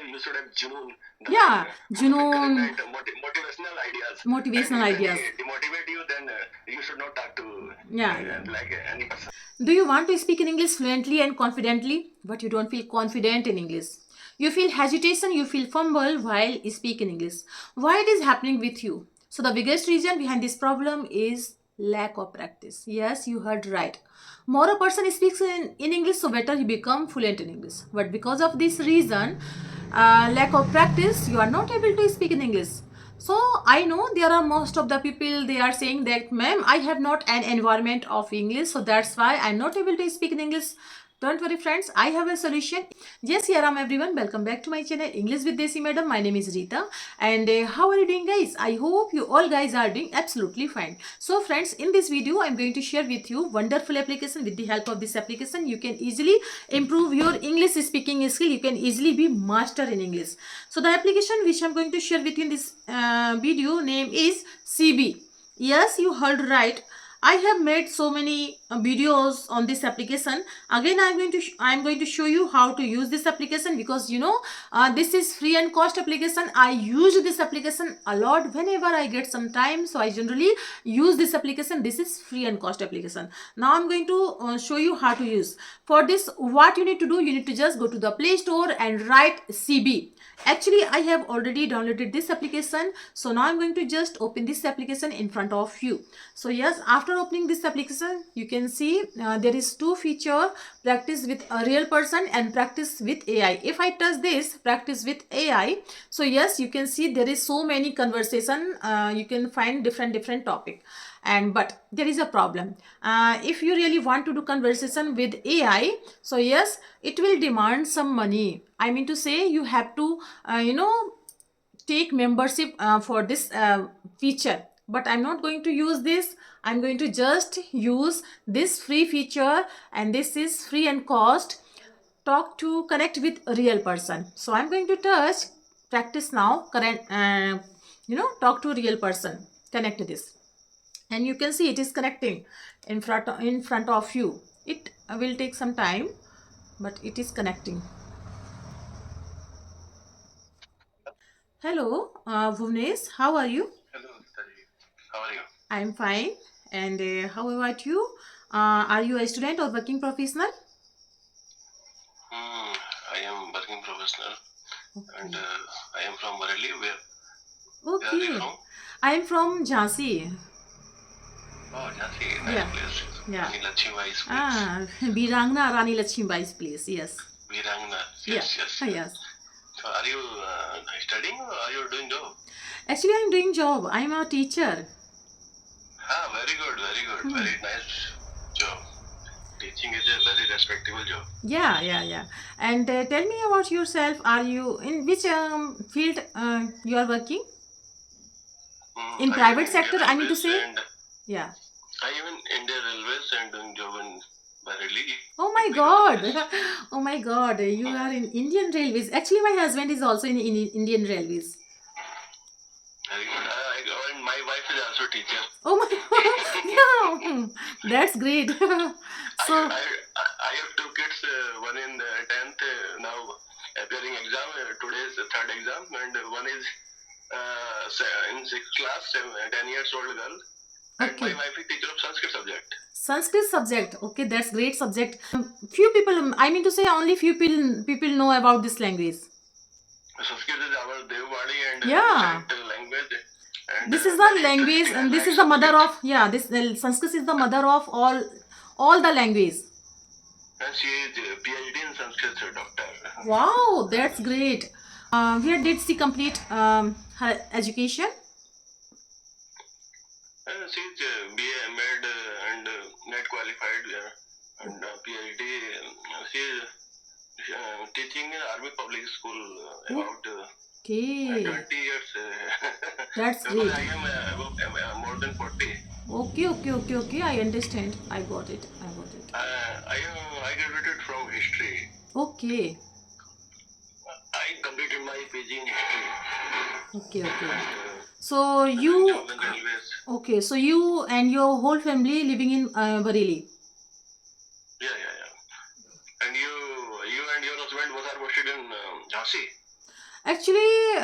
you should have Junoon. Yeah, Junoon, Motivational ideas. motivational And ideas. when they demotivate you, then you should not talk to Yeah. like any person. Do you want to speak in English fluently and confidently, but you don't feel confident in English? You feel hesitation, you feel fumble while speaking English. Why it is happening with you? So the biggest reason behind this problem is lack of practice. Yes, you heard right. More a person speaks in English, so better he become fluent in English. But because of this reason, lack of practice, you are not able to speak in English. So I know there are most of the people, they are saying that, ma'am, I have not an environment of English, so that's why I'm not able to speak in English. Don't worry friends, I have a solution. Yes, here am everyone. Welcome back to my channel English with Desi Madam. My name is Rita, and how are you doing guys? I hope you all guys are doing absolutely fine. So friends, in this video I'm going to share with you wonderful application. With the help of this application you can easily improve your English speaking skill. You can easily be master in English. So the application which I'm going to share with you in this video name is CB. Yes, you heard right. I have made so many videos on this application. Again, I'm going to show you how to use this application, because you know this is free and cost application. I use this application a lot whenever I get some time, so I generally use this application. This is free and cost application. Now I'm going to show you how to use. For this, what you need to do, you need to just go to the Play Store and write CB. Actually, I have already downloaded this application, so now I'm going to just open this application in front of you. So yes, after opening this application, you can see there is two feature: practice with a real person and practice with AI. If I touch this practice with AI, so yes, you can see there is so many conversation. You can find different topic. And but there is a problem. If you really want to do conversation with AI, so yes, it will demand some money. I mean to say, you have to take membership for this feature. But I'm not going to use this. I'm going to just use this free feature, and this is free and cost. Talk to connect with a real person. So I'm going to touch practice now. Talk to a real person. Connect this, and you can see it is connecting in front of you. It will take some time, but it is connecting. Hello, Bhuvnesh, how are you? Hello, Tari. How are you? I'm fine. And how about you? Are you a student or working professional? I am working professional. Okay. And I am from Bareilly. Where are Okay. you from? I'm from Jhansi. Oh, Jhansi, nice Yeah. place. Yeah. Rani Lakshmibai's place. Birangna Rani Lakshmibai's place. Yes. Virangna. Yeah. Yes, yes. Yes. So are you studying or are you doing job? Actually, I'm doing job. I'm a teacher. Ah, very good, very good. Very nice job. Teaching is a very respectable job. Yeah. And tell me about yourself. Are you in which field you are working? In I private am sector, Indian I mean to Railways say? and Yeah. I am in Indian Railways and doing job in Bareilly. Oh my God. Oh my God. You are in Indian Railways. Actually, my husband is also in Indian Railways. Very good. And my wife is also teacher. Oh my God. Yeah. That's great. So, I have two kids, one in 10th, now appearing exam. Today is the third exam, and one is in 6th class, 10 years old girl. And my okay. wife is teacher of Sanskrit subject. Sanskrit subject. Okay, that's great subject. Few people, I mean to say, only few people know about this language. Sanskrit is our Devvadi and Yeah. ancient language. And This is the very language, interesting. I and this like is the mother Sanskrit. of, yeah, this Sanskrit is the mother of all the language. And she is PhD in Sanskrit doctor. Wow, that's great. Where did she complete her education? She is BA, MEd, and NET qualified, and PhD. She is teaching in Army Public School about Okay, 20 years. that's Because great. I am more than 40. Okay. I understand. I got it. I graduated from history. Okay. I completed my PG in history. Okay. And, So doing you, job in railways. okay. So you and your whole family living in Bareilly. Yeah. And you and your husband both are posted in Jhansi. Actually,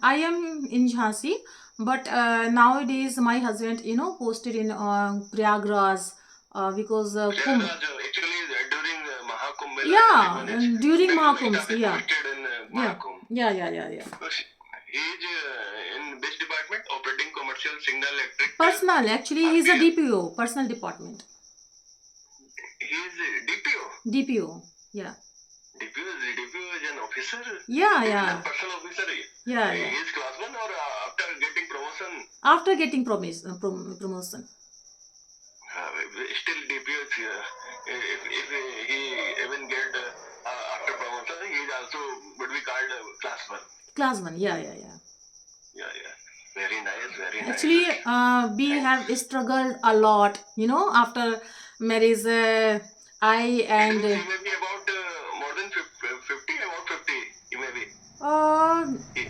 I am in Jhansi, but nowadays my husband, posted in Prayagraj because Kumbh. Prayagraj, actually, during Mahakumbh Mela, Yeah, everyone is during maximum Mahakumbh. staff is Yeah, posted in yeah, Mahakumbh. yeah, yeah, yeah, yeah. So he is in which department? Operating commercial signal electric. Personal, actually, he's a RPF. DPO, personal department. He is DPO. DPO, yeah, DPO is an officer. yeah, He is a yeah, personal officer. yeah, He yeah. is class 1 or after getting promotion? After getting promotion. Still DPO is if he even get after promotion, he is also would be called class 1. Class 1, yeah, yeah, yeah. Yeah. Very nice, very nice. Actually, we have struggled a lot, after marriage. I and He may be about more than 50, about 50, he may be.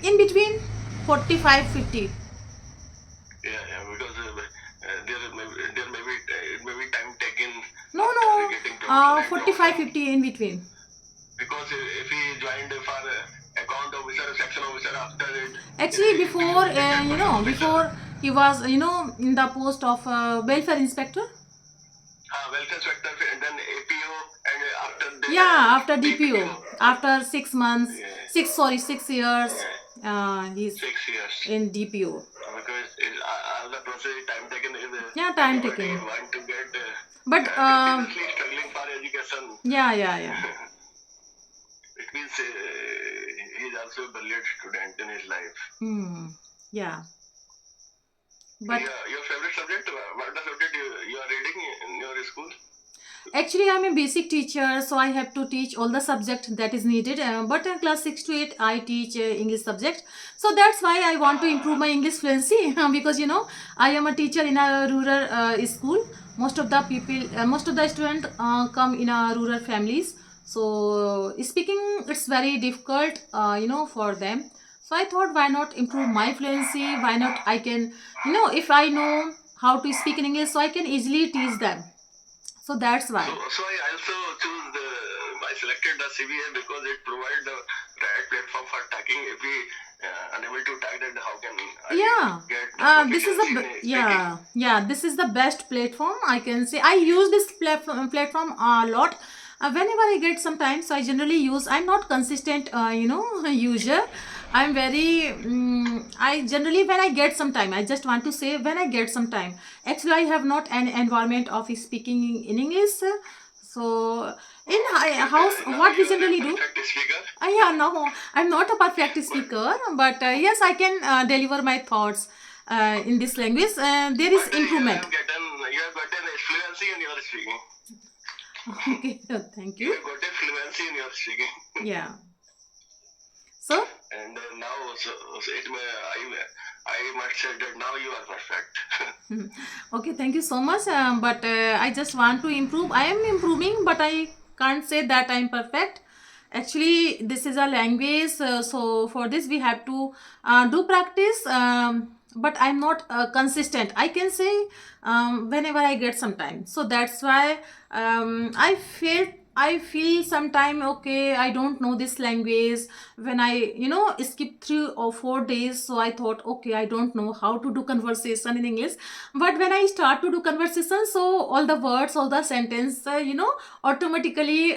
in between 45, 50. Yeah, because there may be it may be time taken No, after no, getting promotion and 45, promotion. 50 in between. Because if he joined for account officer, section officer after it. Actually, before, Assistant officer. before he was, in the post of welfare inspector. Welfare inspector and then APO and after the Yeah, after DPO, DPO. after 6 months, Yeah. 6 years, he's 6 years. in DPO. Because all the process time taken is Yeah, time everybody taken. want to get But continuously struggling for education. yeah. It means he is also a brilliant student in his life. Yeah. But Your favorite subject? What the subject you are reading in your school? actually, I'm a basic teacher, so I have to teach all the subject that is needed. But in class 6 to 8, I teach English subject. So that's why I want to improve my English fluency because I am a teacher in a rural school. Most of the people, most of the students come in a rural families. So speaking, it's very difficult, for them. So I thought, why not improve my fluency? Why not I can, if I know how to speak in English, so I can easily teach them. So that's why. So I also I selected the CBA because it provides the right platform for talking. If we unable to talk, then how can I get This is proficiency in speaking? this is the best platform, I can say. I use this platform a lot. Whenever I get some time, so I generally use. I'm not consistent, user. I'm very. I generally, when I get some time, I just want to say, when I get some time. Actually, I have not an environment of speaking in English. So in house, what we generally do. Perfect speaker. Yeah, no, I'm not a perfect speaker, but yes, I can deliver my thoughts in this language. There is But improvement. you have gotten fluency in your speaking. Okay, thank You you. have gotten fluency in your speaking. Yeah. So, And now, I must say that now you are perfect. okay, thank you so much. But I just want to improve. I am improving, but I can't say that I'm perfect. Actually, this is a language, so for this we have to do practice. But I'm not consistent. I can say whenever I get some time. So that's why I feel sometime, okay, I don't know this language. When I skip 3 or 4 days, so I thought, okay, I don't know how to do conversation in English. But when I start to do conversation, so all the words, all the sentence, automatically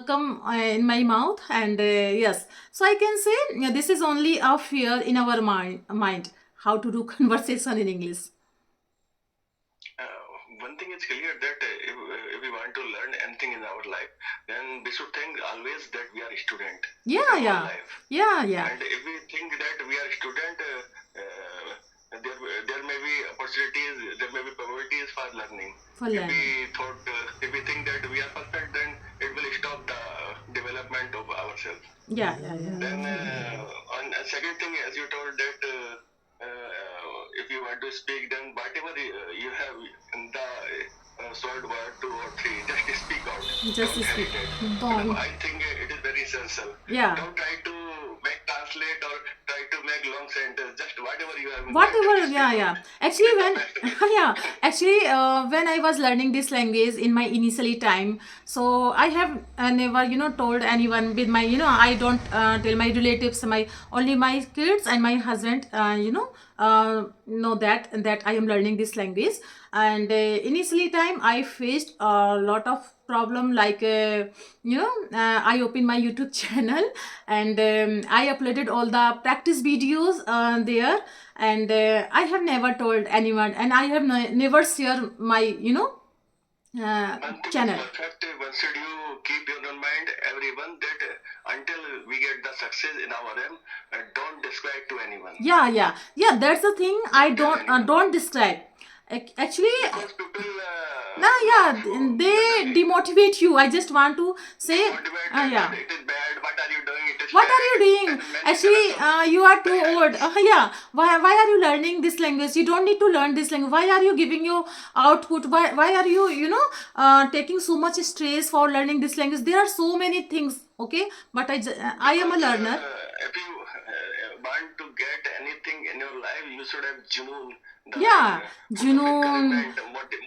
come in my mouth. And yes, so I can say, this is only a fear in our mind, how to do conversation in English. One thing is clear that if we want to learn anything in our life, then we should think always that we are a student. Yeah, in our yeah, life. yeah. And if we think that we are a student, there may be opportunities, there may be probabilities for learning. For If learning. if we think that we are perfect, then it will stop the development of ourselves. Yeah. Then on second thing, as you told that if you want to speak, then whatever you have in the short word 2 or 3, just speak out. Just Don't speak. hesitate. Don't. I think it is very essential. Yeah. Don't try to make translate or try like to make long sentence. Just whatever you have in mind, Whatever, just yeah, speak yeah. only. Actually, With the when best. yeah, actually, when I was learning this language in my initially time, so I have never, told anyone with my, I don't tell my relatives, my only my kids and my husband, know that I am learning this language. And initially time, I faced a lot of problem, like I opened my YouTube channel, and I uploaded all the practice videos there, and I have never told anyone, and I have never shared my One thing is channel. perfect. One should you keep your own mind, everyone, that until we get the success in our aim, don't describe to anyone. Yeah, that's the thing. I Don't tell anyone. don't describe. Actually, Because people nah, yeah, when they demotivate you. I just want to say, motivated yeah. that it is bad, what are you doing, it is What are bad, you doing? and many Actually, colors of you are too bad. old. Yeah. Why are you learning this language? You don't need to learn this language. Why are you giving your output? Why are you, taking so much stress for learning this language? There are so many things. Okay. But I am a Because learner. if you want to get anything in your life, you should have Junoon, the Yeah. Junoon, encouragement,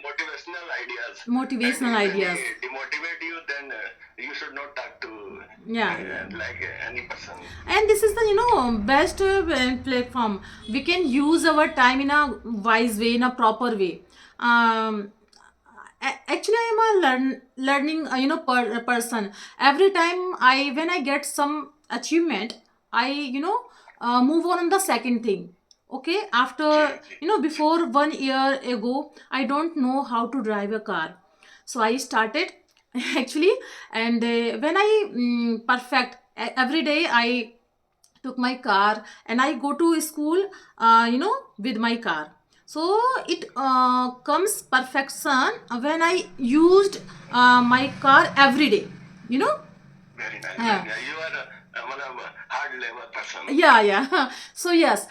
motivational ideas. motivational And if any ideas. demotivate you, then you should not talk to Yeah. like any person. And this is the best platform. We can use our time in a wise way, in a proper way. Actually, I am a learning person. Every time when I get some achievement, I move on the second thing. Okay, after before 1 year ago, I don't know how to drive a car, so I started actually. And when I perfect, every day I took my car and I go to school, with my car. So it comes perfection when I used my car every day, you know. Very nice, Yeah. very nice. You are one of hard labor person. Yeah. So yes,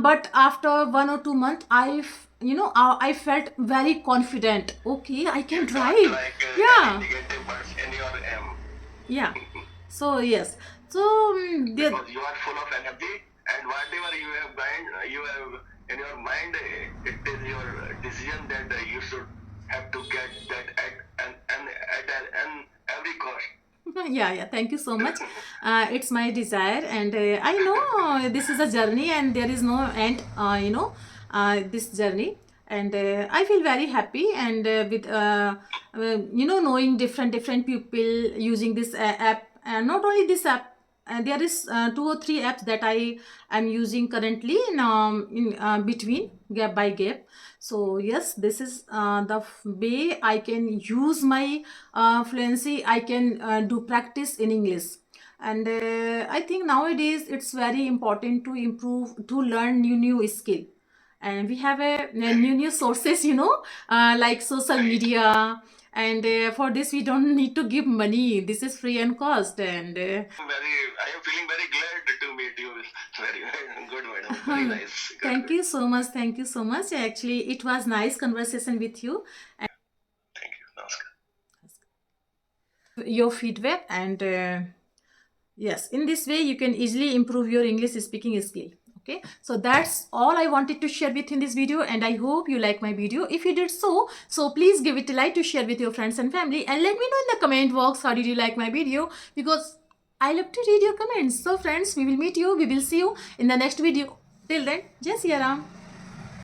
but after 1 or 2 months, I felt very confident. Okay, I can You don't drive. like Yeah. any negative words in your aim. Yeah. So yes. So Because you are full of energy, and whatever you have you have in your mind, it is your decision that you should have to get that at every cost. yeah, thank you so much. It's my desire, and I know this is a journey and there is no end, this journey. And I feel very happy, and with knowing different people using this app. And not only this app, there is 2 or 3 apps that I am using currently in between, gap by gap. So yes, this is the way I can use my fluency. I can do practice in English. And I think nowadays it's very important to improve, to learn new skill. And we have a new sources, like social Right. media. And for this we don't need to give money. This is free and cost. And I am feeling very glad to meet you. Very good, madam. Very nice. Good, thank good. you so much. Thank you so much. Actually, it was nice conversation with you. Thank you. Namaskar. Your feedback, and yes, in this way you can easily improve your English speaking skill. Okay, so that's all I wanted to share with you in this video, and I hope you like my video. If you did so please give it a like, to share with your friends and family, and let me know in the comment box how did you like my video, because I love to read your comments. So friends, we will see you in the next video. Till then, Jai Siya Ram.